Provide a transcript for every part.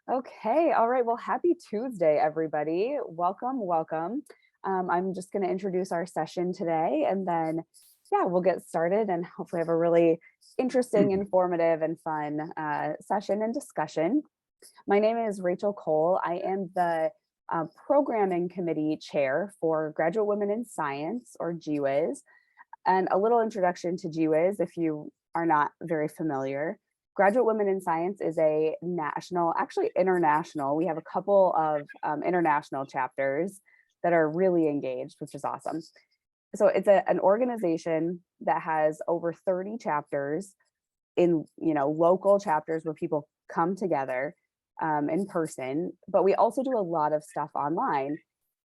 Okay, all right. Well, happy Tuesday, everybody. Welcome, welcome. I'm just going to introduce our session today and then, yeah, we'll get started and hopefully have a really interesting, informative, and fun session and discussion. My name is Rachel Cole. I am the Programming Committee Chair for Graduate Women in Science, or GWIS. And a little introduction to GWIS, if you are not very familiar. Graduate Women in Science is a national, actually international. We have a couple of international chapters that are really engaged, which is awesome. So it's an organization that has over 30 chapters in, local chapters where people come together in person, but we also do a lot of stuff online.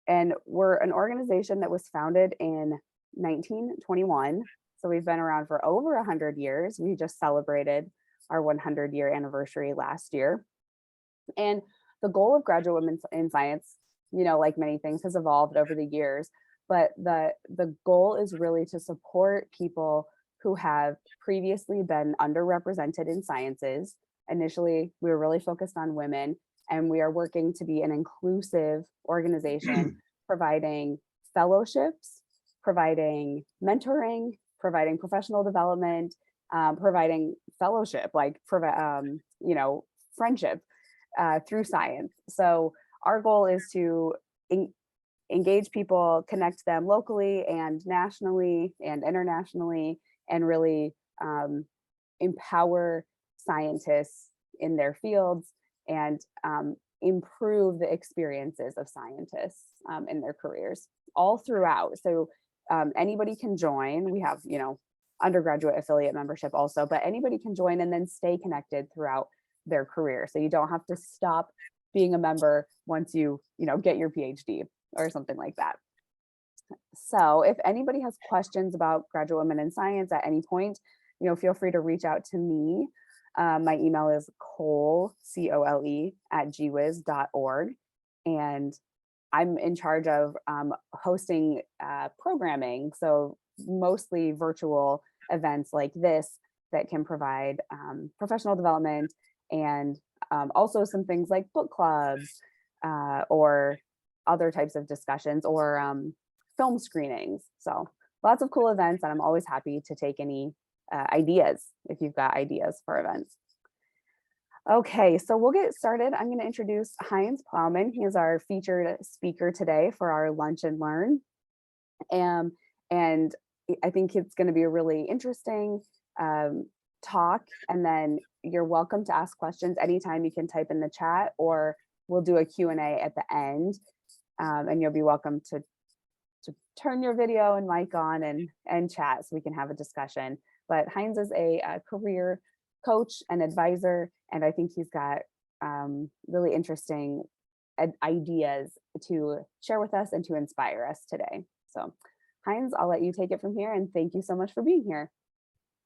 And we're an organization that was founded in 1921. So we've been around for over 100 years. We just celebrated our 100-year anniversary last year. And the goal of Graduate Women in Science, like many things, has evolved over the years. But the goal is really to support people who have previously been underrepresented in sciences. Initially, we were really focused on women, and we are working to be an inclusive organization, providing fellowships, providing mentoring, providing professional development, providing fellowship, friendship through science. So our goal is to engage people, connect them locally and nationally and internationally, and really empower scientists in their fields and improve the experiences of scientists in their careers all throughout. So anybody can join. We have, undergraduate affiliate membership also, but anybody can join and then stay connected throughout their career. So you don't have to stop being a member once you, get your PhD or something like that. So if anybody has questions about Graduate Women in Science at any point, feel free to reach out to me. My email is cole, C-O-L-E, @gwis.org. And I'm in charge of hosting programming. So mostly virtual events like this that can provide professional development and also some things like book clubs or other types of discussions or film screenings. So lots of cool events, and I'm always happy to take any ideas if you've got ideas for events. Okay, so we'll get started. I'm going to introduce Heinz Plaumann. He is our featured speaker today for our Lunch and Learn. And I think it's going to be a really interesting talk. And then you're welcome to ask questions anytime. You can type in the chat, or we'll do a Q&A at the end. And you'll be welcome to turn your video and mic on and chat so we can have a discussion. But Heinz is a career coach and advisor, and I think he's got really interesting ideas to share with us and to inspire us today. So Heinz, I'll let you take it from here, and thank you so much for being here.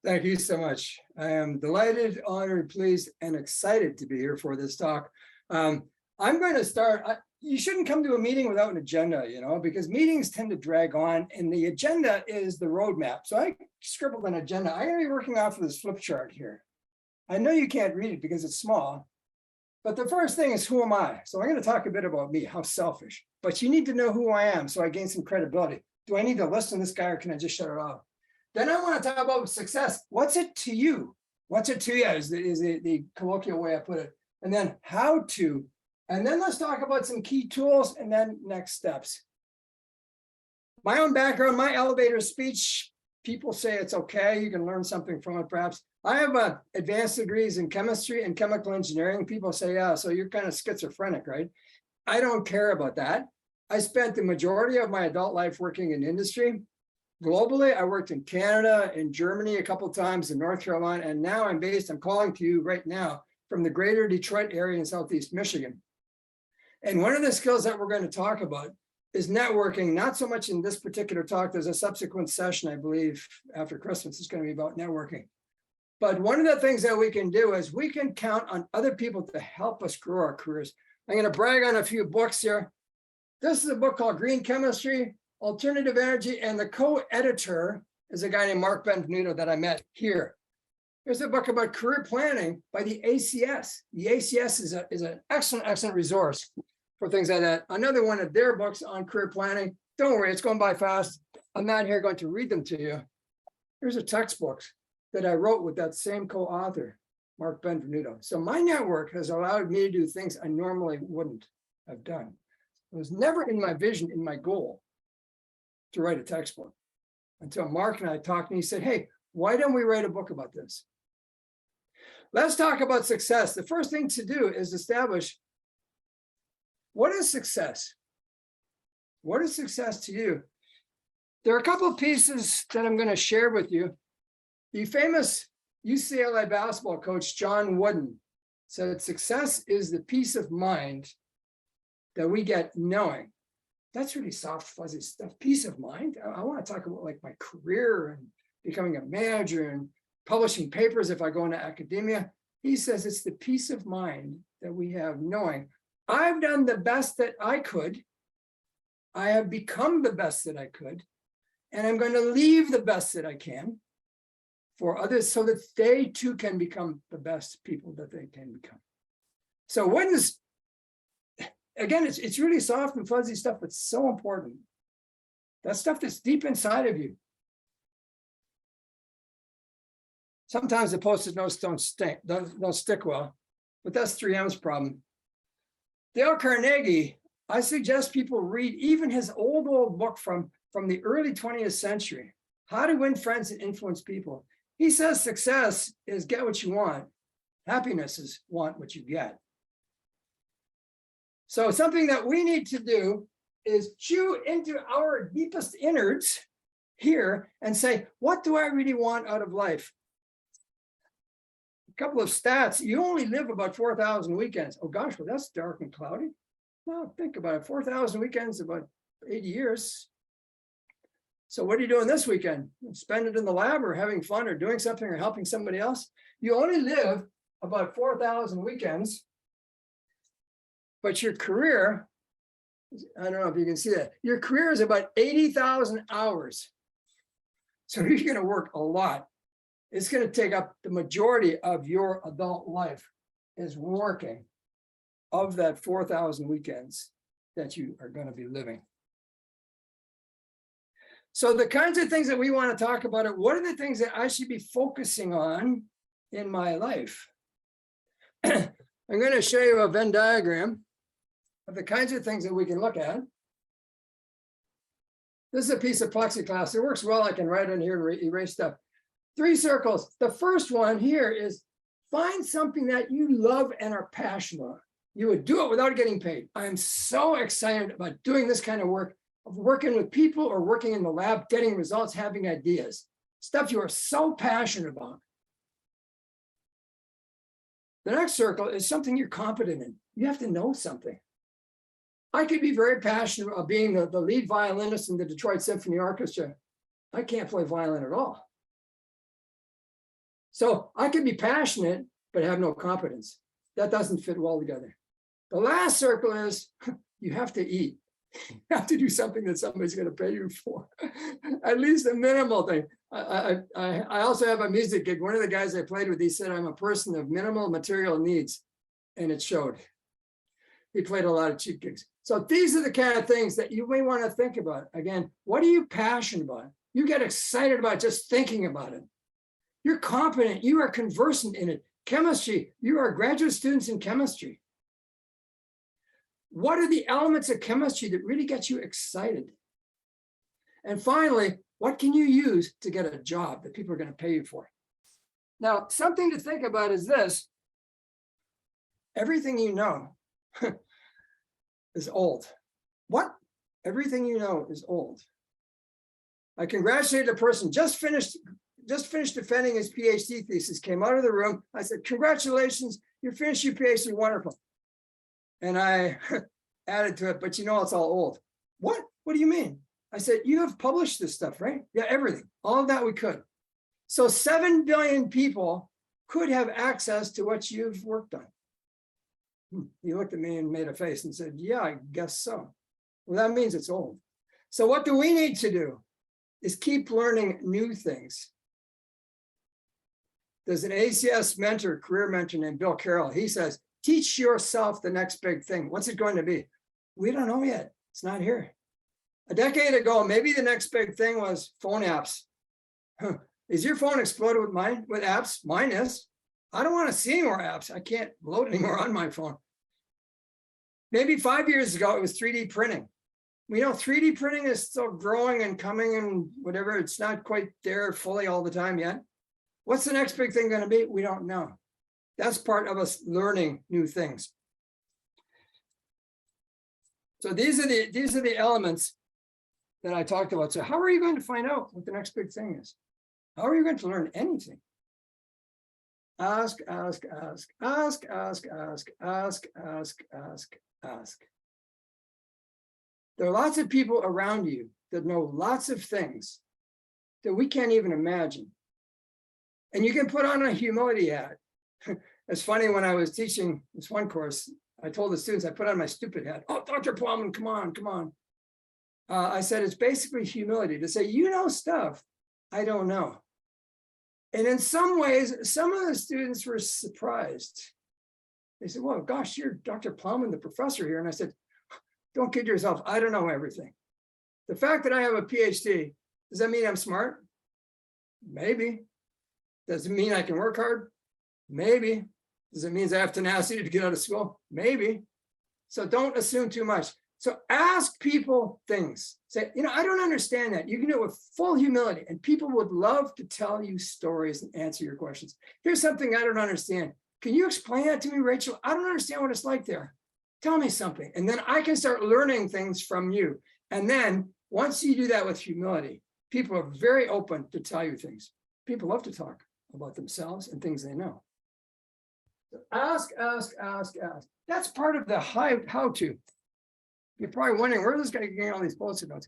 Thank you so much. I am delighted, honored, pleased, and excited to be here for this talk. I'm going to start. You shouldn't come to a meeting without an agenda, because meetings tend to drag on, and the agenda is the roadmap. So I scribbled an agenda. I'm going to be working off of this flip chart here. I know you can't read it because it's small, but the first thing is, who am I? So I'm going to talk a bit about me, how selfish, but you need to know who I am so I gain some credibility. Do I need to listen to this guy, or can I just shut it off? Then I want to talk about success. What's it to you? What's it to you is the colloquial way I put it. And then how to. And then let's talk about some key tools and then next steps. My own background, my elevator speech, people say it's okay. You can learn something from it, perhaps. I have advanced degrees in chemistry and chemical engineering. People say, yeah, so you're kind of schizophrenic, right? I don't care about that. I spent the majority of my adult life working in industry. Globally, I worked in Canada, in Germany a couple of times, in North Carolina, and now I'm calling to you right now from the greater Detroit area in Southeast Michigan. And one of the skills that we're going to talk about is networking, not so much in this particular talk. There's a subsequent session, I believe, after Christmas. It's going to be about networking. But one of the things that we can do is we can count on other people to help us grow our careers. I'm going to brag on a few books here. This is a book called Green Chemistry, Alternative Energy, and the co-editor is a guy named Mark Benvenuto that I met here. There's a book about career planning by the ACS. The ACS is an excellent resource for things like that. Another one of their books on career planning. Don't worry, it's going by fast. I'm not here going to read them to you. Here's a textbook that I wrote with that same co-author, Mark Benvenuto. So my network has allowed me to do things I normally wouldn't have done. It was never in my vision, in my goal, to write a textbook until Mark and I talked and he said, hey, why don't we write a book about this? Let's talk about success. The first thing to do is establish, what is success? What is success to you? There are a couple of pieces that I'm going to share with you. The famous UCLA basketball coach, John Wooden, said success is the peace of mind that we get knowing. That's really soft, fuzzy stuff. Peace of mind. I want to talk about like my career and becoming a manager and publishing papers if I go into academia. He says it's the peace of mind that we have knowing I've done the best that I could. I have become the best that I could. And I'm going to leave the best that I can for others so that they too can become the best people that they can become. So Wooden's, again, it's really soft and fuzzy stuff, but so important. That stuff that's deep inside of you. Sometimes the Post-it notes don't stick well, but that's 3M's problem. Dale Carnegie, I suggest people read even his old book from the early 20th century, How to Win Friends and Influence People. He says success is get what you want. Happiness is want what you get. So something that we need to do is chew into our deepest innards here and say, what do I really want out of life? A couple of stats. You only live about 4,000 weekends. Oh gosh, well, that's dark and cloudy. Well, think about it. 4,000 weekends, about 80 years. So what are you doing this weekend? Spend it in the lab or having fun or doing something or helping somebody else? You only live about 4,000 weekends, but your career, I don't know if you can see that, your career is about 80,000 hours. So you're going to work a lot. It's going to take up the majority of your adult life is working of that 4,000 weekends that you are going to be living. So the kinds of things that we want to talk about are, what are the things that I should be focusing on in my life? I'm going to show you a Venn diagram of the kinds of things that we can look at. This is a piece of plexiglass. It works well. I can write in here and erase stuff. 3 circles. The first one here is find something that you love and are passionate about. You would do it without getting paid. I'm so excited about doing this kind of work, of working with people or working in the lab, getting results, having ideas, stuff you are so passionate about. The next circle is something you're competent in. You have to know something. I could be very passionate about being the lead violinist in the Detroit Symphony Orchestra. I can't play violin at all. So I could be passionate, but have no competence. That doesn't fit well together. The last circle is you have to eat. You have to do something that somebody's going to pay you for, at least a minimal thing. I also have a music gig. One of the guys I played with, he said, I'm a person of minimal material needs, and it showed. He played a lot of cheap gigs. So these are the kind of things that you may want to think about. Again, what are you passionate about? You get excited about just thinking about it. You're competent. You are conversant in it. Chemistry, you are graduate students in chemistry. What are the elements of chemistry that really get you excited? And finally, what can you use to get a job that people are going to pay you for? Now, something to think about is this. Everything you know is old. What? Everything you know is old. I congratulated a person just finished defending his PhD thesis, came out of the room. I said, congratulations, you finished your PhD, wonderful. And I added to it, but you know, it's all old. What? What do you mean? I said, you have published this stuff, right? Yeah, everything, all of that we could. So 7 billion people could have access to what you've worked on. He looked at me and made a face and said, yeah, I guess so. Well, that means it's old. So what do we need to do is keep learning new things. There's an ACS mentor, career mentor named Bill Carroll. He says, teach yourself the next big thing. What's it going to be? We don't know yet. It's not here. A decade ago, maybe the next big thing was phone apps. Is your phone exploded with apps? Mine is. I don't want to see any more apps. I can't load anymore on my phone. Maybe 5 years ago, it was 3D printing. We know 3D printing is still growing and coming and whatever. It's not quite there fully all the time yet. What's the next big thing going to be? We don't know. That's part of us learning new things. So these are the elements that I talked about. So how are you going to find out what the next big thing is? How are you going to learn anything? Ask, ask, ask, ask, ask, ask, ask, ask, ask, ask. There are lots of people around you that know lots of things that we can't even imagine. And you can put on a humility hat. It's funny, when I was teaching this one course, I told the students, I put on my stupid hat. Oh, Dr. Plaumann, come on, come on. I said, it's basically humility to say, you know stuff I don't know. And in some ways, some of the students were surprised. They said, well, gosh, you're Dr. Plaumann, the professor here. And I said, don't kid yourself. I don't know everything. The fact that I have a PhD, does that mean I'm smart? Maybe. Does it mean I can work hard? Maybe. Does it mean I have tenacity to get out of school? Maybe. So don't assume too much. So ask people things. Say, I don't understand that. You can do it with full humility, and people would love to tell you stories and answer your questions. Here's something I don't understand. Can you explain that to me, Rachel? I don't understand what it's like there. Tell me something. And then I can start learning things from you. And then once you do that with humility, people are very open to tell you things. People love to talk about themselves and things they know. So ask, ask, ask, ask. That's part of the how-to. You're probably wondering, where is this guy getting all these Post-it notes?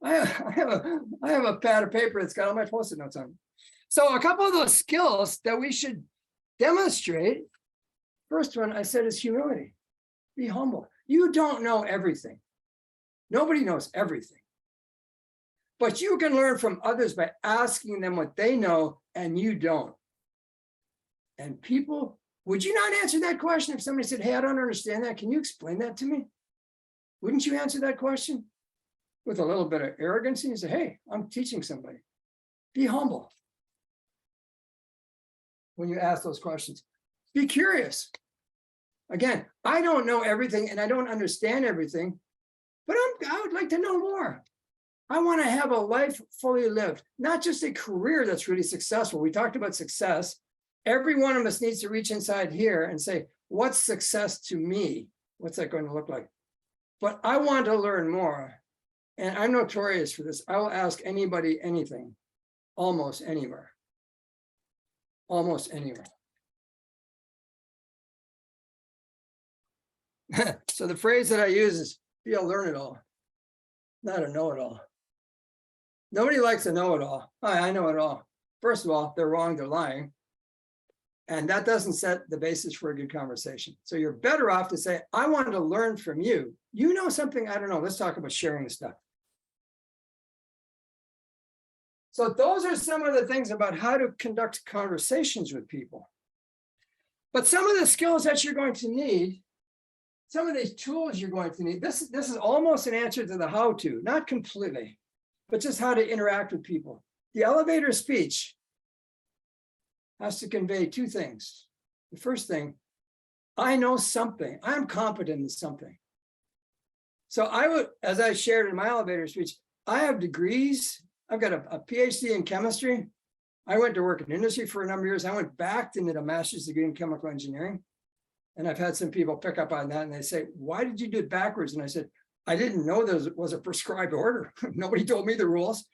I have a pad of paper that's got all my Post-it notes on it. So a couple of those skills that we should demonstrate. First one I said is humility. Be humble. You don't know everything. Nobody knows everything. But you can learn from others by asking them what they know and you don't. And people, would you not answer that question if somebody said, hey, I don't understand that. Can you explain that to me? Wouldn't you answer that question with a little bit of arrogance and say, hey, I'm teaching somebody? Be humble when you ask those questions. Be curious. Again, I don't know everything and I don't understand everything, but I would like to know more. I want to have a life fully lived, not just a career that's really successful. We talked about success. Every one of us needs to reach inside here and say, what's success to me? What's that going to look like? But I want to learn more. And I'm notorious for this. I will ask anybody anything, almost anywhere. Almost anywhere. So the phrase that I use is be a learn-it-all, not a know-it-all. Nobody likes a know-it-all. I know it all. First of all, they're wrong, they're lying. And that doesn't set the basis for a good conversation. So you're better off to say, I want to learn from you. You know something I don't know. Let's talk about sharing the stuff. So those are some of the things about how to conduct conversations with people. But some of the skills that you're going to need, some of these tools you're going to need, this is almost an answer to the how-to, not completely, but just how to interact with people. The elevator speech has to convey two things. The first thing, I know something. I'm competent in something. So I would, as I shared in my elevator speech, I have degrees. I've got a PhD in chemistry. I went to work in industry for a number of years. I went back to get a master's degree in chemical engineering. And I've had some people pick up on that and they say, why did you do it backwards? And I said, I didn't know there was a prescribed order. Nobody told me the rules.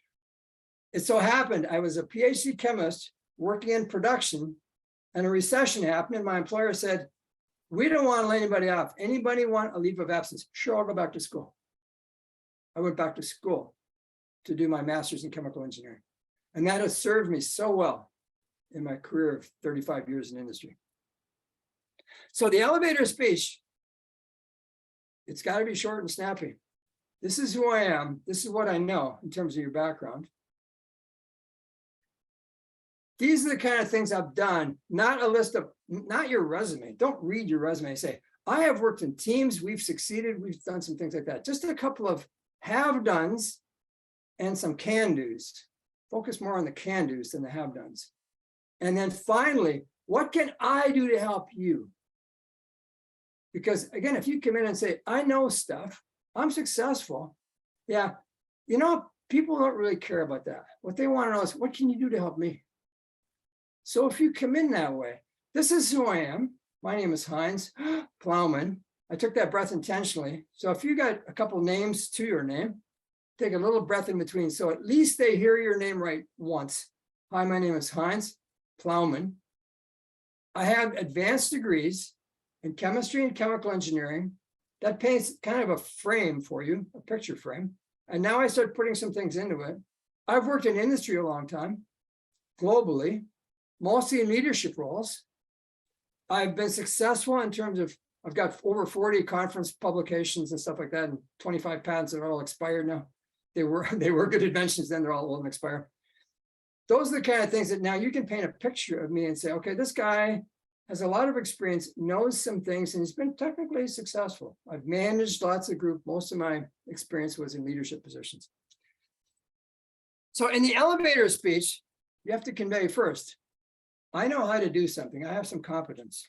It so happened I was a PhD chemist working in production and a recession happened. And my employer said, we don't want to lay anybody off. Anybody want a leave of absence? Sure, I'll go back to school. I went back to school to do my master's in chemical engineering. And that has served me so well in my career of 35 years in industry. So the elevator speech, it's got to be short and snappy. This is who I am. This is what I know in terms of your background. these are the kind of things I've done, not a list of, not your resume. Don't read your resume and say, I have worked in teams, we've succeeded, we've done some things like that. Just a couple of have-dones and some can-dos. Focus more on the can-dos than the have-dones. And then finally, what can I do to help you? Because again, if you come in and say, I know stuff, I'm successful. Yeah, you know, people don't really care about that. What they want to know is, what can you do to help me? So if you come in that way, this is who I am. My name is Heinz Plaumann. I took that breath intentionally. So if you got a couple names to your name, take a little breath in between. So at least they hear your name right once. Hi, my name is Heinz Plaumann. I have advanced degrees in chemistry and chemical engineering. That paints kind of a frame for you, a picture frame. And now I start putting some things into it. I've worked in industry a long time, globally, mostly in leadership roles. I've been successful in terms of, I've got over 40 conference publications and stuff like that, and 25 patents that are all expired now. They were good inventions, then they're all old and expire. Those are the kind of things that now you can paint a picture of me and say, okay, this guy has a lot of experience, knows some things, and he's been technically successful. I've managed lots of groups. Most of my experience was in leadership positions. So in the elevator speech, you have to convey first, I know how to do something. I have some competence.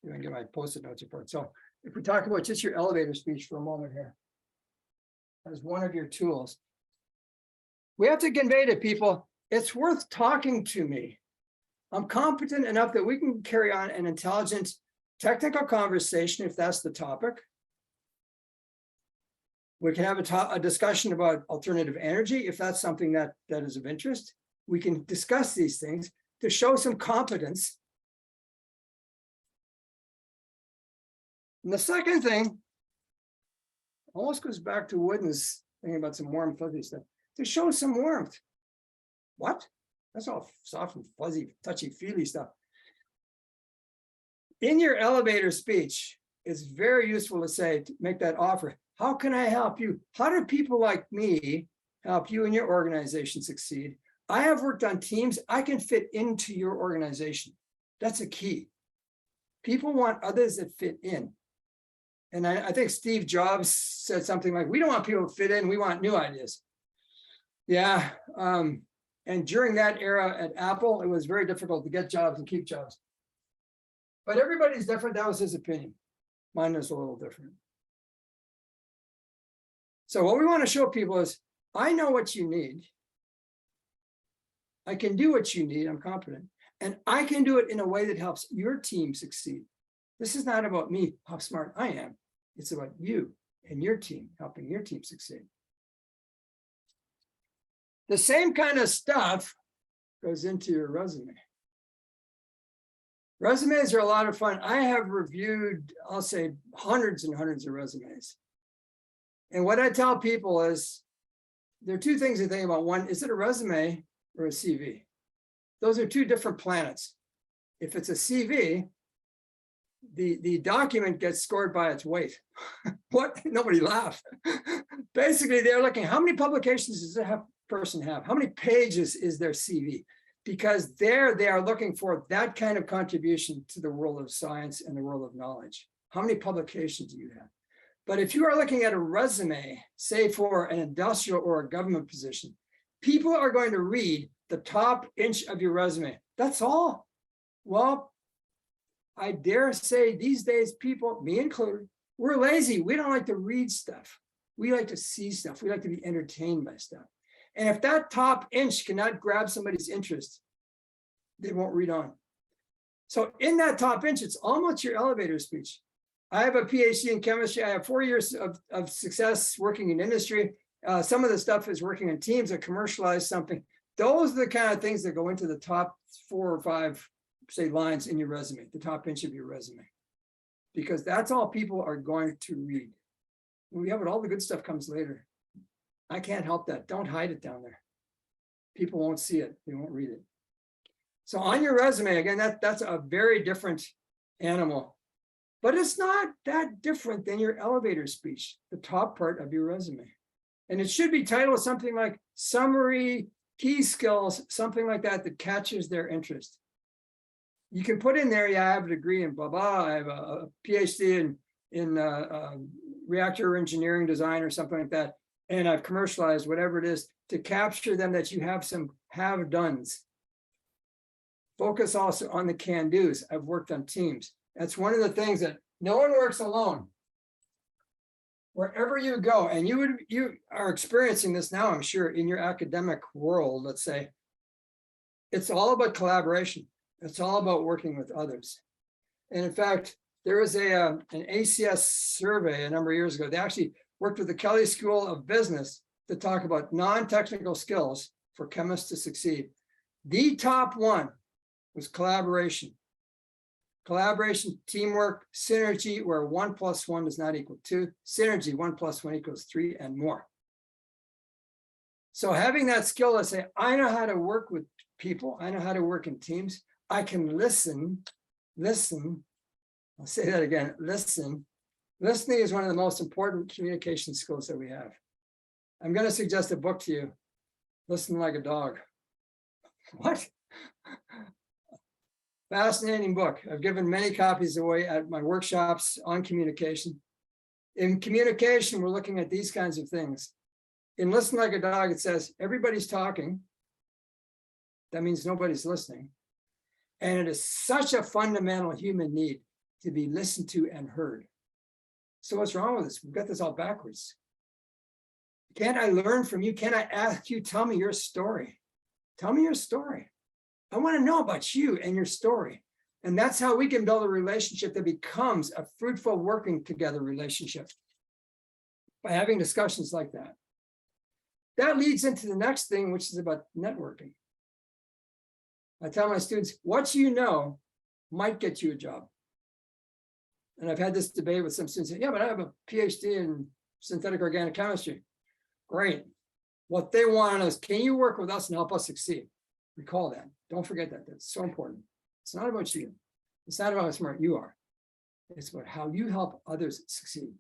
You can get my post-it notes report. So if we talk about just your elevator speech for a moment here, as one of your tools, we have to convey to people, it's worth talking to me. I'm competent enough that we can carry on an intelligent technical conversation if that's the topic. We can have a discussion about alternative energy if that's something that is of interest. We can discuss these things to show some competence. And the second thing almost goes back to Wooden's thing about some warm, fuzzy stuff, to show some warmth. What? That's all soft and fuzzy, touchy-feely stuff. In your elevator speech, it's very useful to say, to make that offer. How can I help you? How do people like me help you and your organization succeed? I have worked on teams. I can fit into your organization. That's a key. People want others that fit in. And I think Steve Jobs said something like, we don't want people to fit in, we want new ideas. Yeah. And during that era at Apple, it was very difficult to get jobs and keep jobs. But everybody's different. That was his opinion. Mine is a little different. So what we want to show people is, I know what you need. I can do what you need. I'm competent. And I can do it in a way that helps your team succeed. This is not about me, how smart I am. It's about you and your team, helping your team succeed. The same kind of stuff goes into your resume. Resumes are a lot of fun. I have reviewed, I'll say, hundreds and hundreds of resumes. And what I tell people is, there are two things to think about. One, is it a resume or a CV? Those are two different planets. If it's a CV, the document gets scored by its weight. What? Nobody laughed. Basically, they're looking, how many publications does that person have? How many pages is their CV? Because there they are looking for that kind of contribution to the world of science and the world of knowledge. How many publications do you have? But if you are looking at a resume, say for an industrial or a government position, people are going to read the top inch of your resume. That's all. Well, I dare say these days, people, me included, we're lazy. We don't like to read stuff. We like to see stuff. We like to be entertained by stuff. And if that top inch cannot grab somebody's interest, they won't read on. So in that top inch, it's almost your elevator speech. I have a PhD in chemistry. I have 4 years of success working in industry. Some of the stuff is working in teams that commercialize something. Those are the kind of things that go into the top 4 or 5, say, lines in your resume, the top inch of your resume, because that's all people are going to read. When we have it, all the good stuff comes later. I can't help that. Don't hide it down there. People won't see it. They won't read it. So on your resume, again, that's a very different animal. But it's not that different than your elevator speech, the top part of your resume. And it should be titled something like Summary key skills, something like that, that catches their interest. You can put in there, yeah, I have a degree in blah, blah, I have a PhD in reactor engineering design or something like that. And I've commercialized whatever it is to capture them, that you have some have-dones. Focus also on the can-dos. I've worked on teams. That's one of the things that no one works alone. Wherever you go, and you are experiencing this now, I'm sure, in your academic world, let's say, it's all about collaboration. It's all about working with others. And in fact, there was an ACS survey a number of years ago. They actually worked with the Kelley School of Business to talk about non-technical skills for chemists to succeed. The top one was collaboration. Collaboration, teamwork, synergy, where 1 + 1 does not equal 2. Synergy, 1 + 1 equals 3 and more. So having that skill to say, I know how to work with people. I know how to work in teams. I can listen. I'll say that again, listen. Listening is one of the most important communication skills that we have. I'm going to suggest a book to you, Listen Like a Dog. What? Fascinating book. I've given many copies away at my workshops on communication. In communication, we're looking at these kinds of things. In Listen Like a Dog, it says, everybody's talking. That means nobody's listening. And it is such a fundamental human need to be listened to and heard. So what's wrong with this? We've got this all backwards. Can't I learn from you? Can I ask you, tell me your story? Tell me your story. I want to know about you and your story. And that's how we can build a relationship that becomes a fruitful working together relationship, by having discussions like that. That leads into the next thing, which is about networking. I tell my students, what you know might get you a job. And I've had this debate with some students. Yeah, but I have a PhD in synthetic organic chemistry. Great. What they want to know is, can you work with us and help us succeed? Recall that. Don't forget that. That's so important. It's not about you. It's not about how smart you are. It's about how you help others succeed.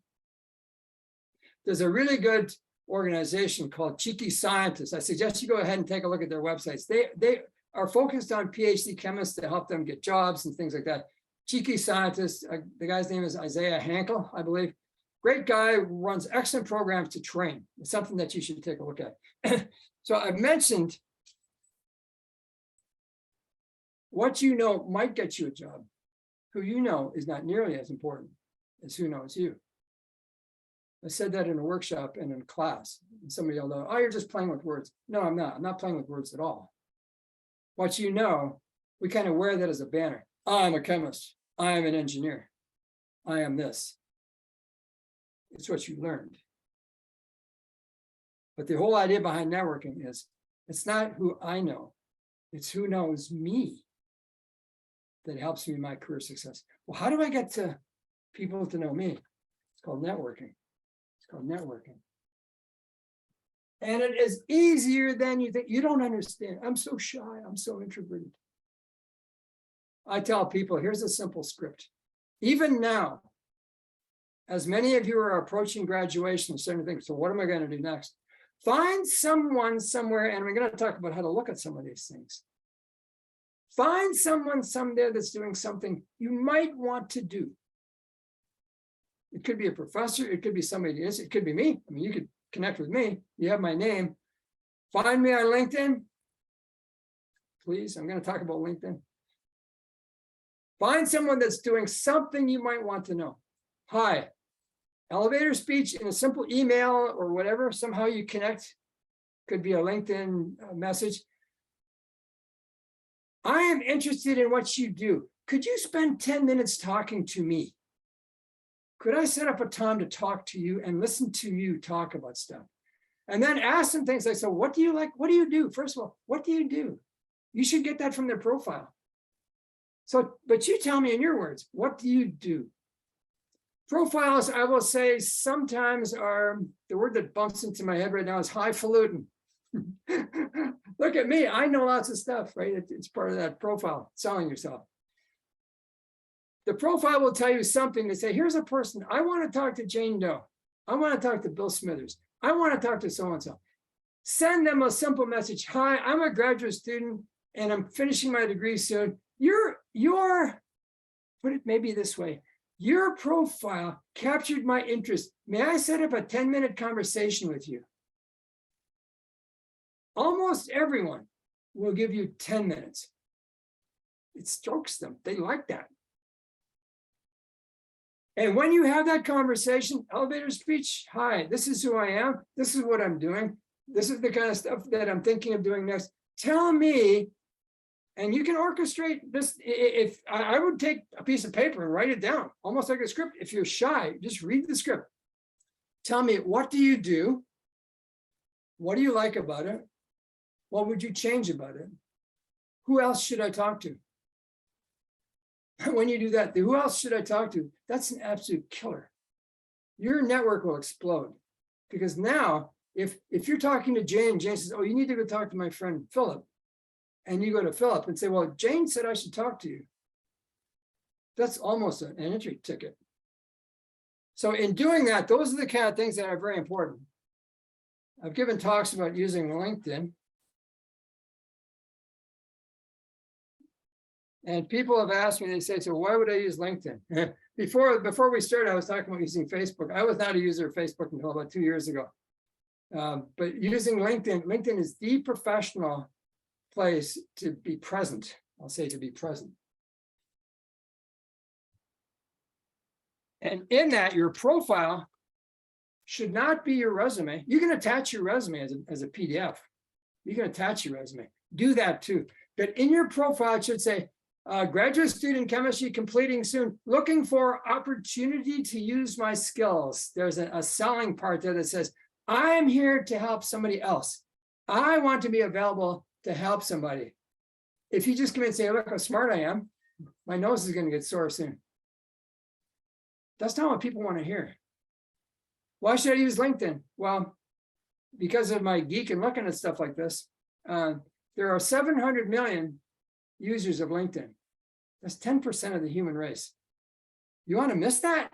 There's a really good organization called Cheeky Scientists. I suggest you go ahead and take a look at their websites. They are focused on PhD chemists to help them get jobs and things like that. Cheeky Scientists, the guy's name is Isaiah Hankel, I believe. Great guy, runs excellent programs to train. It's something that you should take a look at. So I've mentioned what you know might get you a job. Who you know is not nearly as important as who knows you. I said that in a workshop and in class. And somebody yelled out, oh, you're just playing with words. No, I'm not. I'm not playing with words at all. What you know, we kind of wear that as a banner. I'm a chemist. I am an engineer. I am this. It's what you learned. But the whole idea behind networking is, it's not who I know. It's who knows me that helps me in my career success. Well, how do I get to people to know me? It's called networking. It's called networking. And it is easier than you think. You don't understand. I'm so shy. I'm so introverted. I tell people, here's a simple script. Even now, as many of you are approaching graduation and starting to think, so what am I going to do next? Find someone somewhere, and we're going to talk about how to look at some of these things. Find someone somewhere that's doing something you might want to do. It could be a professor. It could be somebody else. It could be me. I mean, you could connect with me. You have my name. Find me on LinkedIn. Please, I'm going to talk about LinkedIn. Find someone that's doing something you might want to know. Hi. Elevator speech in a simple email or whatever. Somehow you connect. Could be a LinkedIn message. I am interested in what you do. Could you spend 10 minutes talking to me? Could I set up a time to talk to you and listen to you talk about stuff? And then ask them things like, so what do you like? What do you do? First of all, what do you do? You should get that from their profile. So, but you tell me in your words, what do you do? Profiles, I will say, sometimes are, the word that bumps into my head right now is highfalutin. Look at me, I know lots of stuff, right? It's part of that profile, selling yourself. The profile will tell you something to say, here's a person, I want to talk to Jane Doe. I want to talk to Bill Smithers. I want to talk to so-and-so. Send them a simple message. Hi, I'm a graduate student and I'm finishing my degree soon. Put it maybe this way. Your profile captured my interest. May I set up a 10-minute conversation with you? Almost everyone will give you 10 minutes. It strokes them. They like that. And when you have that conversation, elevator speech, hi, this is who I am. This is what I'm doing. This is the kind of stuff that I'm thinking of doing next. Tell me, and you can orchestrate this. If I would take a piece of paper and write it down, almost like a script. If you're shy, just read the script. Tell me, what do you do? What do you like about it? What would you change about it? Who else should I talk to? When you do that, who else should I talk to? That's an absolute killer. Your network will explode. Because now, if you're talking to Jane, Jane says, oh, you need to go talk to my friend Philip. And you go to Philip and say, well, Jane said I should talk to you. That's almost an entry ticket. So in doing that, those are the kind of things that are very important. I've given talks about using LinkedIn. And people have asked me, they say, so why would I use LinkedIn? Before we started, I was talking about using Facebook. I was not a user of Facebook until about 2 years ago. But using LinkedIn, LinkedIn is the professional place to be present. I'll say to be present. And in that, your profile should not be your resume. You can attach your resume as a PDF. You can attach your resume. Do that too. But in your profile, it should say, graduate student chemistry completing soon, looking for opportunity to use my skills. There's a selling part there that says, I'm here to help somebody else. I want to be available to help somebody. If you just come in and say, look how smart I am, my nose is going to get sore soon. That's not what people want to hear. Why should I use LinkedIn? Well, because of my geek and looking at stuff like this, there are 700 million users of LinkedIn. That's 10% of the human race. You want to miss that?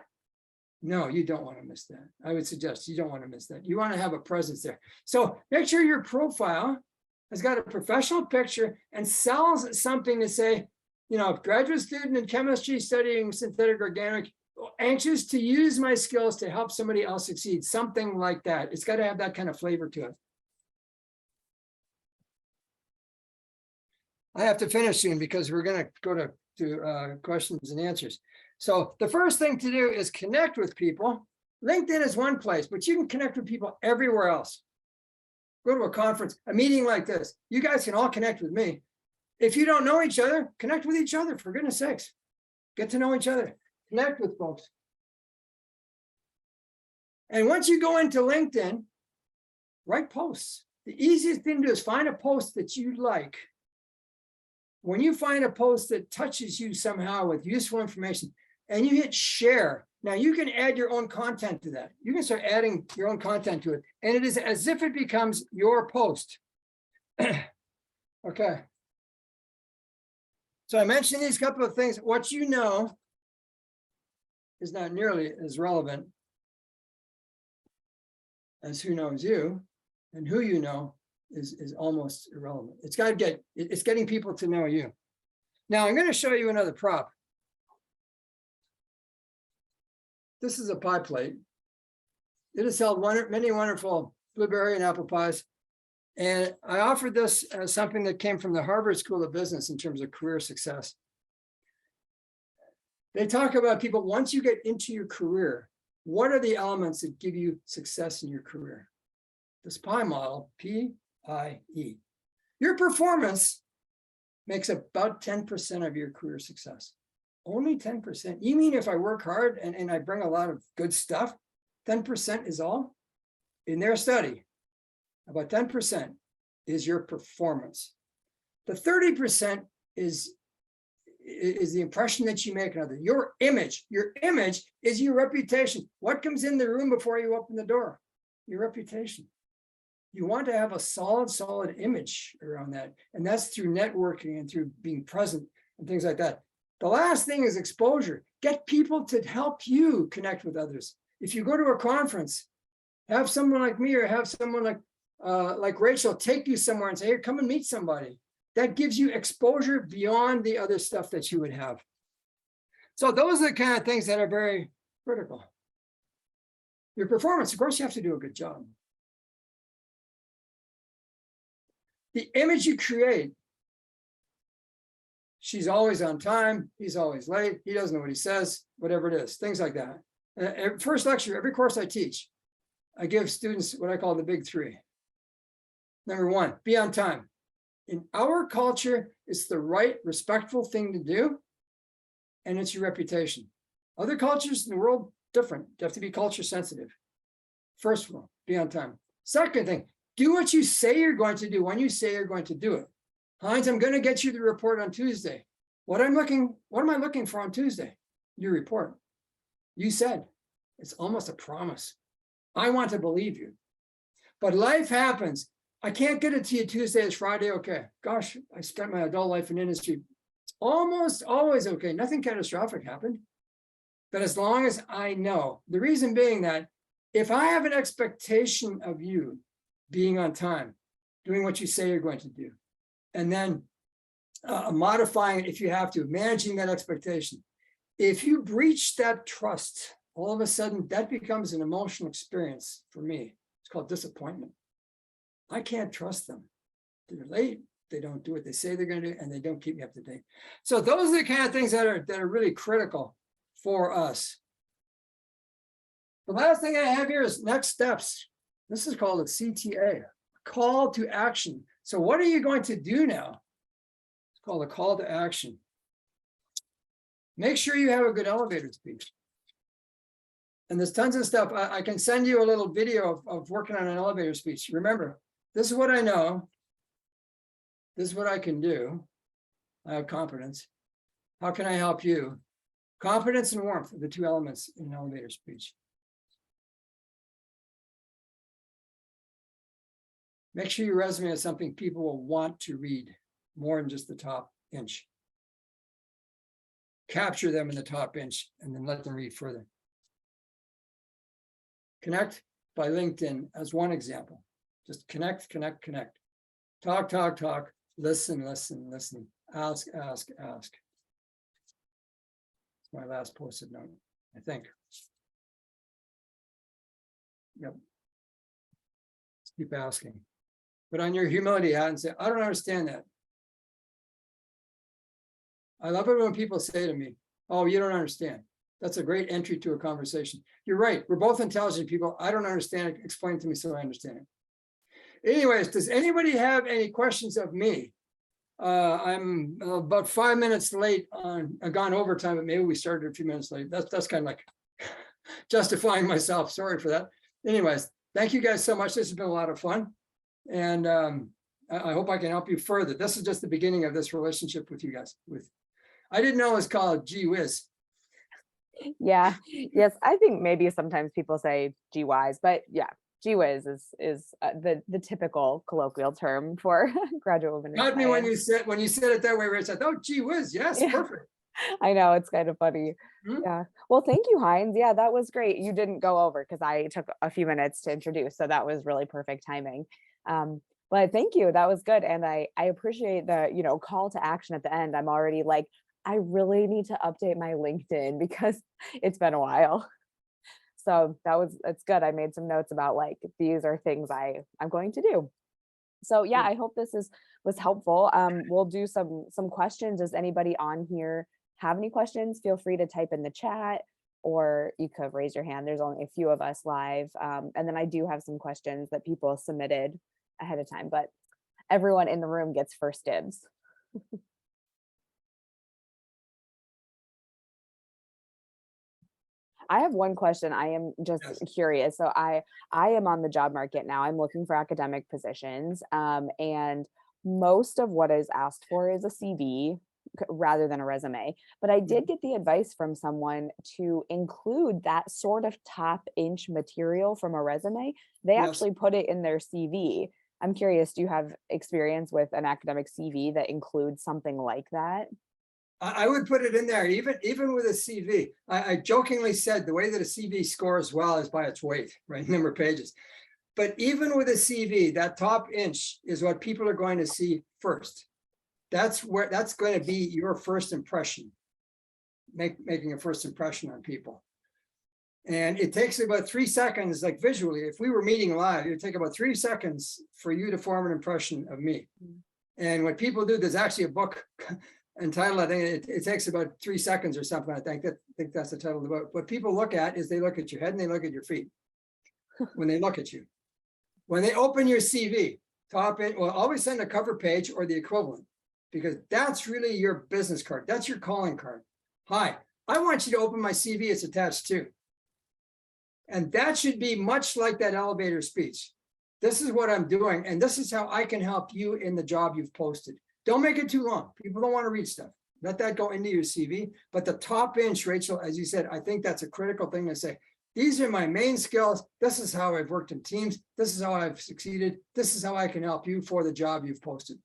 No, you don't want to miss that. I would suggest you don't want to miss that. You want to have a presence there. So make sure your profile has got a professional picture and sells something to say, you know, graduate student in chemistry studying synthetic organic, anxious to use my skills to help somebody else succeed. Something like that. It's got to have that kind of flavor to it. I have to finish soon because we're going to go to questions and answers. So the first thing to do is connect with people. LinkedIn is one place, but you can connect with people everywhere else. Go to a conference, a meeting like this. You guys can all connect with me. If you don't know each other, connect with each other, for goodness sakes. Get to know each other. Connect with folks. And once you go into LinkedIn, write posts. The easiest thing to do is find a post that you like. When you find a post that touches you somehow with useful information and you hit share, now you can add your own content to that. You can start adding your own content to it. And it is as if it becomes your post. Okay. So I mentioned these couple of things. What you know is not nearly as relevant as who knows you, and who you know is almost irrelevant. It's getting people to know you. Now I'm going to show you another prop. This is a pie plate. It has held many wonderful blueberry and apple pies. And I offered this as something that came from the Harvard School of Business in terms of career success. They talk about people, once you get into your career, what are the elements that give you success in your career? This pie model, P-I-E. Your performance makes about 10% of your career success. Only 10%. You mean if I work hard and I bring a lot of good stuff, 10% is all? In their study, about 10% is your performance. The 30% is the impression that you make on others. Your image is your reputation. What comes in the room before you open the door? Your reputation. You want to have a solid image around that. And that's through networking and through being present and things like that. The last thing is exposure. Get people to help you connect with others. If you go to a conference, have someone like me or have someone like like Rachel, take you somewhere and say, here, come and meet somebody. That gives you exposure beyond the other stuff that you would have. So those are the kind of things that are very critical. Your performance, of course, you have to do a good job. The image you create, she's always on time, he's always late, he doesn't know what he says, whatever it is, things like that. First lecture, every course I teach, I give students what I call the big three. Number one, be on time. In our culture, it's the right, respectful thing to do, and it's your reputation. Other cultures in the world, different. You have to be culture sensitive. First of all, be on time. Second thing, do what you say you're going to do when you say you're going to do it. Heinz, I'm going to get you the report on Tuesday. What am I looking for on Tuesday? Your report. You said, it's almost a promise. I want to believe you. But life happens. I can't get it to you Tuesday, it's Friday, okay. Gosh, I spent my adult life in industry. It's almost always okay. Nothing catastrophic happened. But as long as I know, the reason being that if I have an expectation of you being on time, doing what you say you're going to do, and then modifying it if you have to, managing that expectation. If you breach that trust, all of a sudden that becomes an emotional experience for me. It's called disappointment. I can't trust them. They're late, they don't do what they say they're going to do, and they don't keep me up to date. So those are the kind of things that are really critical for us. The last thing I have here is next steps. This is called a CTA, call to action. So what are you going to do now? It's called a call to action. Make sure you have a good elevator speech. And there's tons of stuff. I can send you a little video of working on an elevator speech. Remember, this is what I know. This is what I can do. I have competence. How can I help you? Competence and warmth are the two elements in an elevator speech. Make sure your resume is something people will want to read more than just the top inch. Capture them in the top inch and then let them read further. Connect by LinkedIn as one example. Just connect, connect, connect. Talk, talk, talk. Listen, listen, listen. Ask, ask, ask. It's my last post-it note, I think. Yep. Keep asking. Put on your humility hat and say, I don't understand that. I love it when people say to me, oh, you don't understand. That's a great entry to a conversation. You're right. We're both intelligent people. I don't understand it. Explain it to me so I understand it. Anyways, does anybody have any questions of me? I'm about 5 minutes late on, I've gone overtime, but maybe we started a few minutes late. That's kind of like justifying myself. Sorry for that. Anyways, thank you guys so much. This has been a lot of fun. And I hope I can help you further. This is just the beginning of this relationship with you guys. I didn't know it was called GWIS. Yeah, yes, I think maybe sometimes people say GWIS, but yeah, GWIS is the typical colloquial term for graduate women. Got me when you said it that way, Rich. I thought, gee whiz, yes, yeah. Perfect. I know, it's kind of funny. Yeah. Well, thank you, Heinz. Yeah, that was great. You didn't go over because I took a few minutes to introduce, so that was really perfect timing. But thank you. That was good, and I appreciate the call to action at the end. I'm already like, I really need to update my LinkedIn because it's been a while. So it's good. I made some notes about like, these are things I'm going to do. So yeah, I hope this was helpful. We'll do some questions. Does anybody on here have any questions? Feel free to type in the chat, or you could raise your hand. There's only a few of us live. And then I do have some questions that people submitted ahead of time, but everyone in the room gets first dibs. I have one question. I am just curious. So I am on the job market now. I'm looking for academic positions, and most of what is asked for is a CV rather than a resume. But I did get the advice from someone to include that sort of top inch material from a resume. They actually put it in their CV. I'm curious, do you have experience with an academic CV that includes something like that? I would put it in there, even with a CV. I jokingly said the way that a CV scores well is by its weight, right? Number of pages. But even with a CV, that top inch is what people are going to see first. That's going to be your first impression, making a first impression on people. And it takes about 3 seconds, like visually, if we were meeting live, it would take about 3 seconds for you to form an impression of me. And what people do, there's actually a book entitled, I think it takes about 3 seconds or something. I think that's the title of the book. What people look at is they look at your head and they look at your feet when they look at you. When they open your CV, top it, well, always send a cover page or the equivalent, because that's really your business card. That's your calling card. Hi, I want you to open my CV. It's attached to. And that should be much like that elevator speech. This is what I'm doing, and this is how I can help you in the job you've posted. Don't make it too long. People don't want to read stuff. Let that go into your CV. But the top inch, Rachel, as you said, I think that's a critical thing to say. These are my main skills. This is how I've worked in teams. This is how I've succeeded. This is how I can help you for the job you've posted.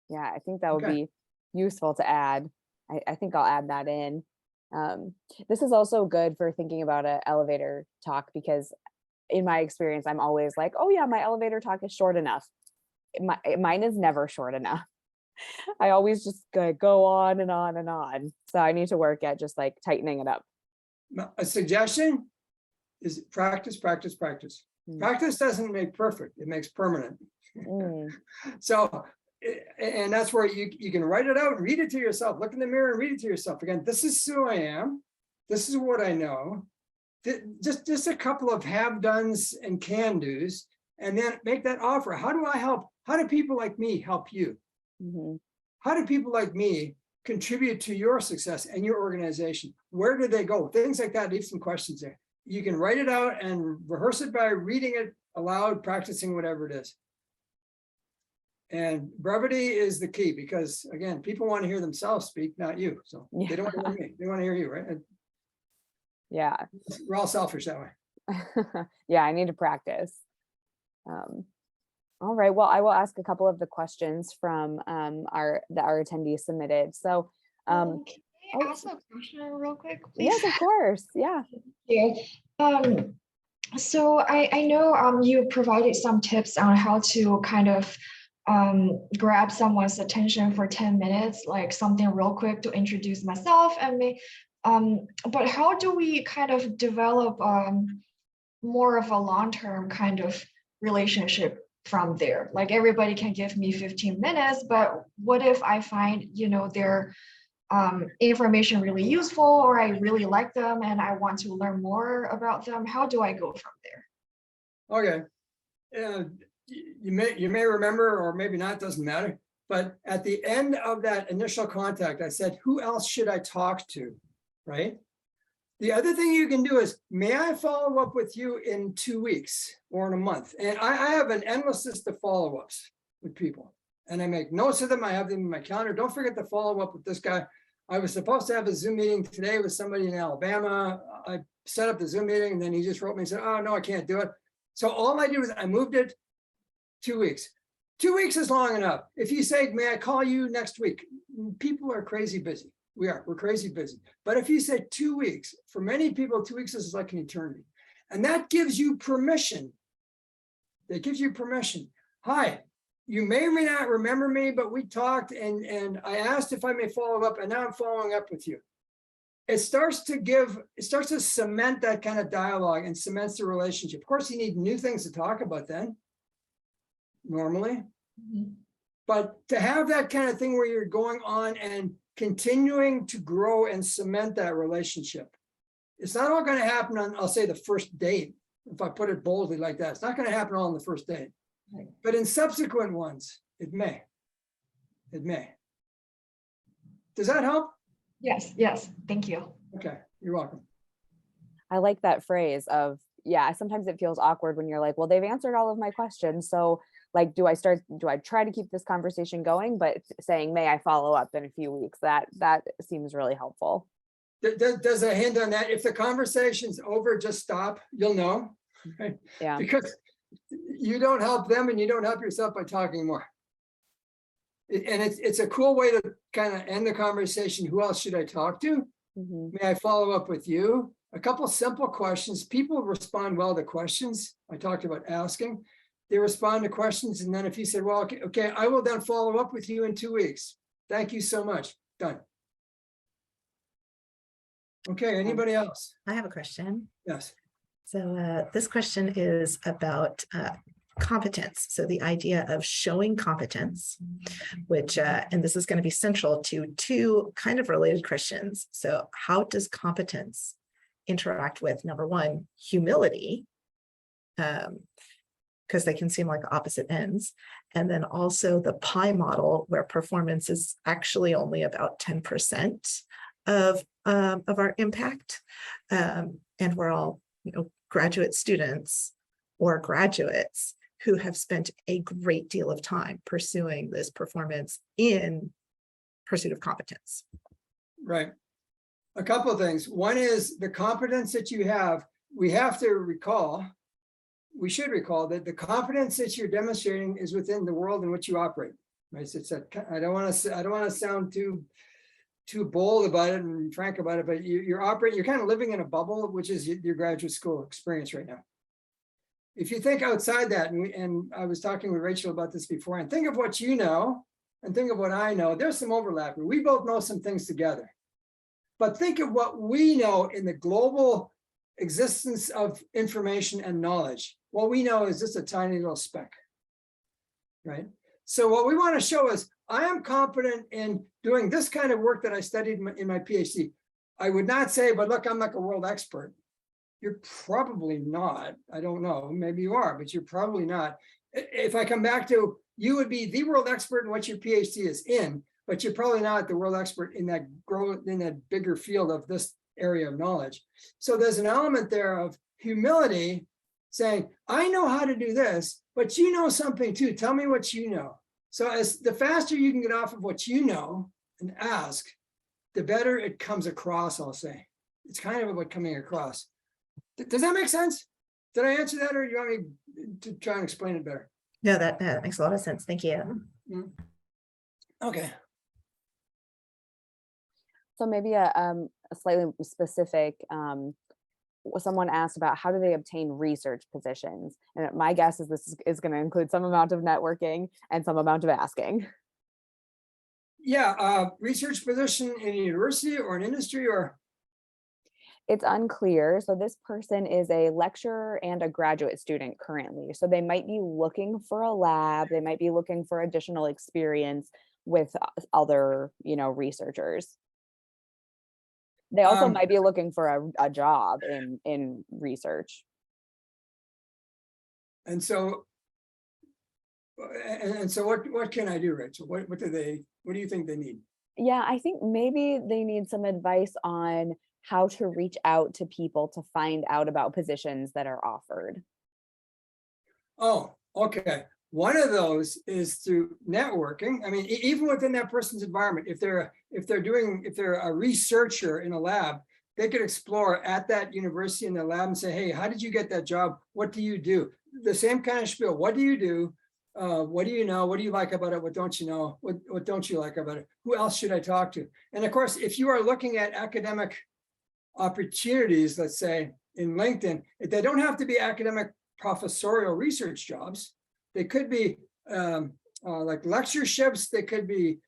Yeah, I think that would be useful to add. I think I'll add that in. This is also good for thinking about an elevator talk, because in my experience, I'm always like, oh yeah, my elevator talk is short enough. Mine is never short enough. I always just go on and on and on. So I need to work at just like tightening it up. A suggestion is practice, practice, practice. Practice doesn't make perfect, it makes permanent. So, and that's where you can write it out and read it to yourself. Look in the mirror and read it to yourself. Again, this is who I am. This is what I know. Just a couple of have-dones and can-dos, and then make that offer. How do I help? How do people like me help you? How do people like me contribute to your success and your organization? Where do they go? Things like that. Leave some questions there. You can write it out and rehearse it by reading it aloud, practicing whatever it is. And brevity is the key, because again, people want to hear themselves speak, not you. So they don't want to hear me. They want to hear you, right? Yeah. We're all selfish that way. Yeah, I need to practice. All right. Well, I will ask a couple of the questions from our attendees submitted. So can I ask a question real quick, please? Yes, of course. Yeah. So I know you provided some tips on how to kind of grab someone's attention for 10 minutes, like something real quick to introduce myself and me. But how do we kind of develop more of a long-term kind of relationship from there? Like everybody can give me 15 minutes, but what if I find, their information really useful, or I really like them and I want to learn more about them? How do I go from there? Okay. You may remember, or maybe not, doesn't matter. But at the end of that initial contact, I said, who else should I talk to, right? The other thing you can do is, may I follow up with you in 2 weeks or in a month? And I have an endless list of follow-ups with people, and I make notes of them. I have them in my calendar. Don't forget to follow up with this guy. I was supposed to have a Zoom meeting today with somebody in Alabama. I set up the Zoom meeting, and then he just wrote me and said, oh, no, I can't do it. So all I did was I moved it 2 weeks. 2 weeks is long enough. If you say, may I call you next week? People are crazy busy. We're crazy busy. But if you say 2 weeks, for many people, 2 weeks is like an eternity. And that gives you permission. That gives you permission. Hi, you may or may not remember me, but we talked and I asked if I may follow up, and now I'm following up with you. It starts to cement that kind of dialogue and cements the relationship. Of course, you need new things to talk about then, normally. But to have that kind of thing where you're going on and continuing to grow and cement that relationship, it's not all going to happen on, I'll say, the first date. If I put it boldly like that, it's not going to happen all on the first date. But in subsequent ones, it may. It may. Does that help? Yes. Thank you. Okay, you're welcome. I like that phrase of, yeah, sometimes it feels awkward when you're like, well, they've answered all of my questions. So like, do I try to keep this conversation going? But saying, may I follow up in a few weeks? That seems really helpful. Does a hint on that? If the conversation's over, just stop. You'll know. Right? Yeah. Because you don't help them and you don't help yourself by talking more. And it's a cool way to kind of end the conversation. Who else should I talk to? May I follow up with you? a couple simple questions. People respond well to questions. I talked about asking. They respond to questions. And then if you said, well, okay, I will then follow up with you in 2 weeks. Thank you so much. Done. Okay, anybody else? I have a question. Yes. So this question is about competence. So the idea of showing competence, which, and this is going to be central to two kind of related questions. So how does competence interact with, number one, humility? Because they can seem like opposite ends. And then also the pie model, where performance is actually only about 10% of our impact. And we're all, graduate students or graduates who have spent a great deal of time pursuing this performance in pursuit of competence. Right. A couple of things. One is the competence that you have. We have to recall, we should recall that the competence that you're demonstrating is within the world in which you operate. Right. So it's I don't want to sound too bold about it and frank about it, but you're kind of living in a bubble, which is your graduate school experience right now. If you think outside that, and I was talking with Rachel about this before, and think of what you know and think of what I know, there's some overlap. We both know some things together. But think of what we know in the global existence of information and knowledge. What we know is just a tiny little speck, right? So what we want to show is I am competent in doing this kind of work that I studied in my PhD. I would not say, but look, I'm like a world expert. You're probably not. I don't know. Maybe you are, but you're probably not. If I come back to, you would be the world expert in what your PhD is in, but you're probably not the world expert in that bigger field of this area of knowledge. So there's an element there of humility, saying, I know how to do this, but you know something too. Tell me what you know. So as the faster you can get off of what you know and ask, the better it comes across, I'll say. It's kind of about coming across. Does that make sense? Did I answer that, or do you want me to try and explain it better? No, that makes a lot of sense. Thank you. Okay. So maybe a slightly specific, someone asked about how do they obtain research positions? And my guess is this is going to include some amount of networking and some amount of asking. Yeah, research position in a university or an industry, or? It's unclear. So this person is a lecturer and a graduate student currently. So they might be looking for a lab. They might be looking for additional experience with other, researchers. They also might be looking for a job in research. And so what can I do, Rachel? What do you think they need? Yeah, I think maybe they need some advice on how to reach out to people to find out about positions that are offered. Oh, okay. One of those is through networking. I mean, even within that person's environment, if they're a researcher in a lab, they could explore at that university in the lab and say, hey, how did you get that job? What do you do? The same kind of spiel. What do you do? What do you know? What do you like about it? What don't you know? What don't you like about it? Who else should I talk to? And of course, if you are looking at academic opportunities, let's say in LinkedIn, they don't have to be academic professorial research jobs. They could be like lectureships. They could be,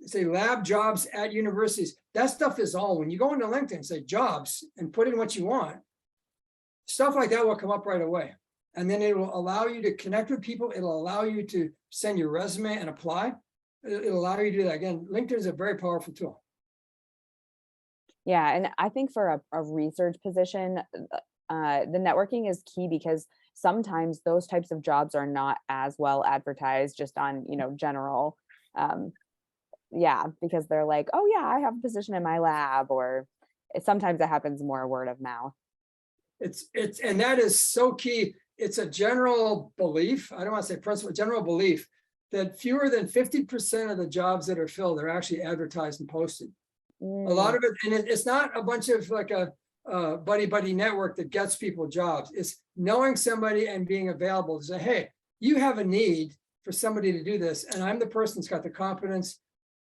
say, lab jobs at universities. That stuff is all, when you go into LinkedIn, say jobs and put in what you want, stuff like that will come up right away. And then it will allow you to connect with people. It'll allow you to send your resume and apply. It'll allow you to do that. Again, LinkedIn is a very powerful tool. Yeah, and I think for a research position, the networking is key, because sometimes those types of jobs are not as well advertised just on, general, because they're like, oh yeah, I have a position in my lab, or sometimes it happens more word of mouth. And that is so key. It's a general belief. I don't want to say principle, general belief that fewer than 50% of the jobs that are filled are actually advertised and posted. A lot of it, and it's not a bunch of like a buddy network that gets people jobs. It's knowing somebody and being available to say, hey, you have a need for somebody to do this, and I'm the person that's got the competence,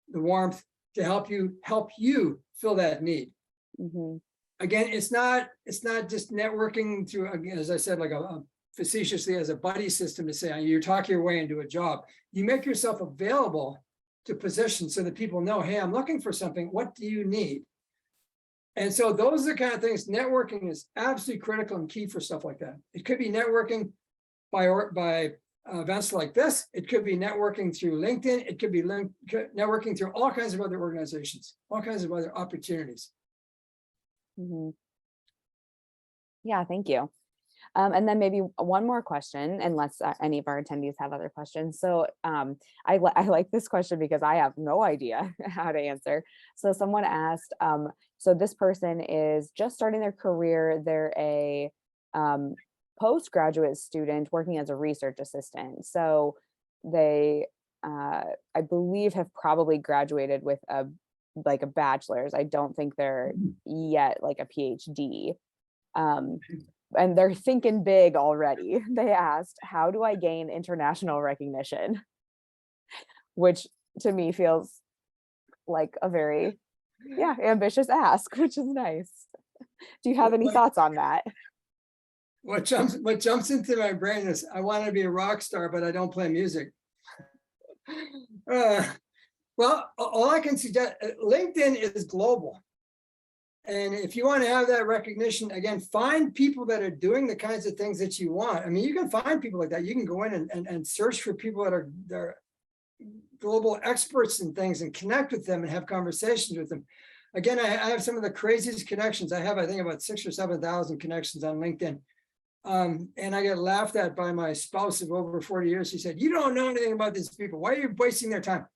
the warmth to help you fill that need. Mm-hmm. again, it's not just networking through, again, as I said, like a facetiously as a buddy system to say you talk your way into a job. You make yourself available to positions so that people know, hey, I'm looking for something. What do you need? And so those are the kind of things. Networking is absolutely critical and key for stuff like that. It could be networking by events like this. It could be networking through LinkedIn. It could be networking through all kinds of other organizations, all kinds of other opportunities. Mhm. Yeah, thank you. And then maybe one more question, unless any of our attendees have other questions. So I like this question because I have no idea how to answer. So someone asked, so this person is just starting their career. They're a postgraduate student working as a research assistant. So they, I believe, have probably graduated with a bachelor's. I don't think they're yet like a PhD. And they're thinking big already. They asked, how do I gain international recognition? Which to me feels like a very, ambitious ask, which is nice. Do you have any thoughts on that? What jumps into my brain is I want to be a rock star, but I don't play music. Well, all I can suggest, LinkedIn is global. And if you want to have that recognition, again, find people that are doing the kinds of things that you want. I mean, you can find people like that. You can go in and search for people that are global experts in things and connect with them and have conversations with them. Again, I have some of the craziest connections. I have, I think, about 6,000 or 7,000 connections on LinkedIn. And I get laughed at by my spouse of over 40 years. She said, you don't know anything about these people. Why are you wasting their time?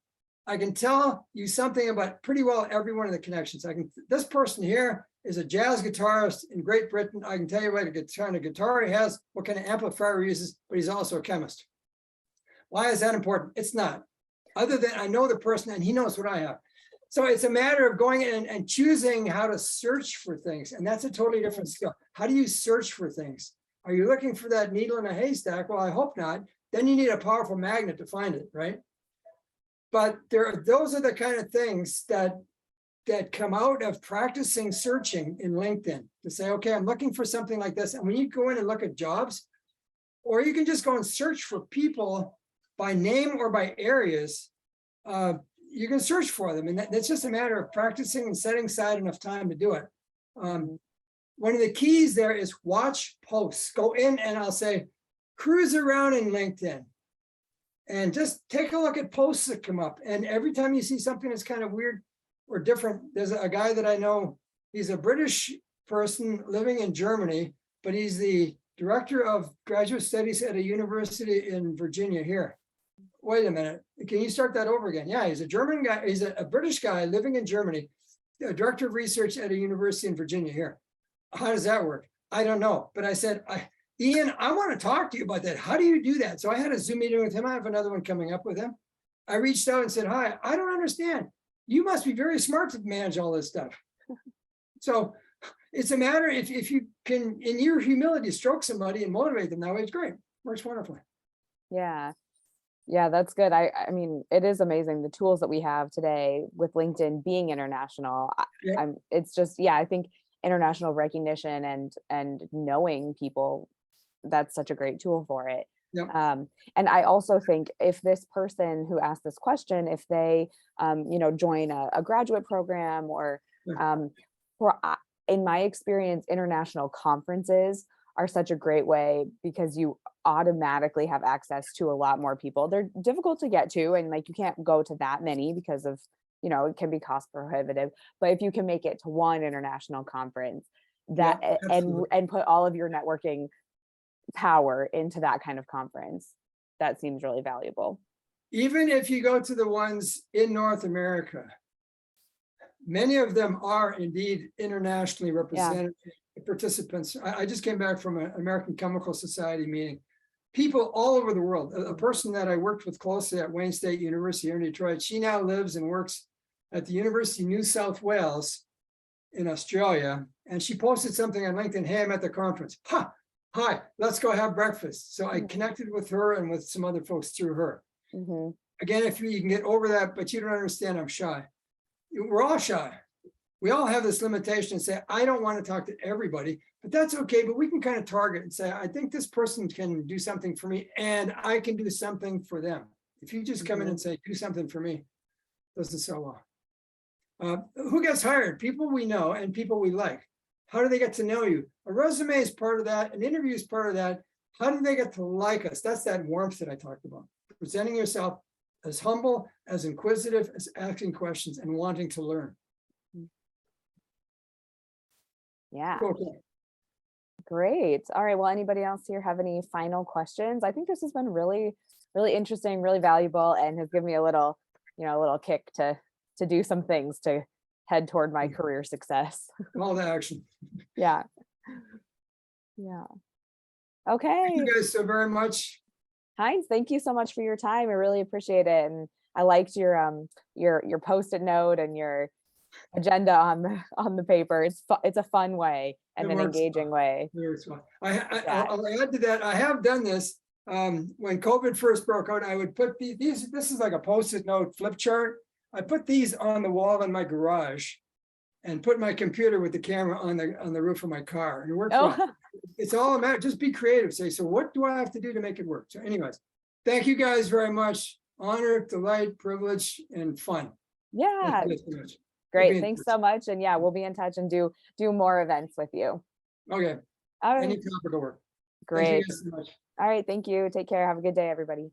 I can tell you something about pretty well every one of the connections. This person here is a jazz guitarist in Great Britain. I can tell you what kind of guitar he has, what kind of amplifier he uses, but he's also a chemist. Why is that important? It's not. Other than I know the person and he knows what I have. So it's a matter of going in and choosing how to search for things. And that's a totally different skill. How do you search for things? Are you looking for that needle in a haystack? Well, I hope not. Then you need a powerful magnet to find it, right? But those are the kind of things that come out of practicing searching in LinkedIn to say, okay, I'm looking for something like this. And when you go in and look at jobs, or you can just go and search for people by name or by areas, you can search for them. And that's just a matter of practicing and setting aside enough time to do it. One of the keys there is watch posts. Go in and I'll say, cruise around in LinkedIn. And just take a look at posts that come up. And every time you see something that's kind of weird or different, there's a guy that I know, he's a British person living in Germany, but he's the director of graduate studies at a university in Virginia here. Wait a minute, can you start that over again? Yeah, he's a German guy, he's a British guy living in Germany, a director of research at a university in Virginia here. How does that work? I don't know, but I said, Ian, I want to talk to you about that. How do you do that? So I had a Zoom meeting with him. I have another one coming up with him. I reached out and said, hi, I don't understand. You must be very smart to manage all this stuff. So it's a matter, if you can, in your humility, stroke somebody and motivate them that way, it's great. Works wonderfully. Yeah. Yeah, that's good. I mean, it is amazing the tools that we have today with LinkedIn being international. Yeah. It's just, I think international recognition and knowing people, that's such a great tool for it. Yep. And I also think if this person who asked this question, if they, join a graduate program or, in my experience, international conferences are such a great way because you automatically have access to a lot more people. They're difficult to get to, and you can't go to that many because of, it can be cost prohibitive. But if you can make it to one international conference, and put all of your networking power into that kind of conference, that seems really valuable. Even if you go to the ones in North America, many of them are indeed internationally represented participants. I just came back from an American Chemical Society meeting. People all over the world. A person that I worked with closely at Wayne State University here in Detroit, she now lives and works at the University of New South Wales in Australia. And she posted something on LinkedIn, hey, I'm at the conference. Hi, let's go have breakfast. So I connected with her and with some other folks through her. Again, if you can get over that, but you don't understand, I'm shy. We're all shy. we all have this limitation and say, I don't want to talk to everybody, but that's okay. But we can kind of target and say, I think this person can do something for me and I can do something for them. If you just come in and say, do something for me, doesn't sell well. Who gets hired? People we know and people we like. How do they get to know you? A resume is part of that. An interview is part of that. How do they get to like us? That's that warmth that I talked about. Presenting yourself as humble, as inquisitive, as asking questions and wanting to learn. Yeah. Okay. Great. All right. Well, anybody else here have any final questions? I think this has been really, really interesting, really valuable, and has given me a little kick to do some things to head toward my career success. Call to action. Yeah. Yeah. Okay. Thank you guys so very much. Heinz, thank you so much for your time. I really appreciate it. And I liked your Post-it note and your agenda on the paper. It's a fun way and an engaging way. I'll add to that. I have done this when COVID first broke out. I would put these. This is like a Post-it note flip chart. I put these on the wall in my garage, and put my computer with the camera on the roof of my car. And it worked. Well. It's all a matter. Just be creative. Say, so what do I have to do to make it work? So, anyways, thank you guys very much. Honor, delight, privilege, and fun. Yeah. Great. Thanks so much. And yeah, we'll be in touch and do more events with you. Okay. All right. Any topic will work. Great. Thank you guys so much. All right. Thank you. Take care. Have a good day, everybody.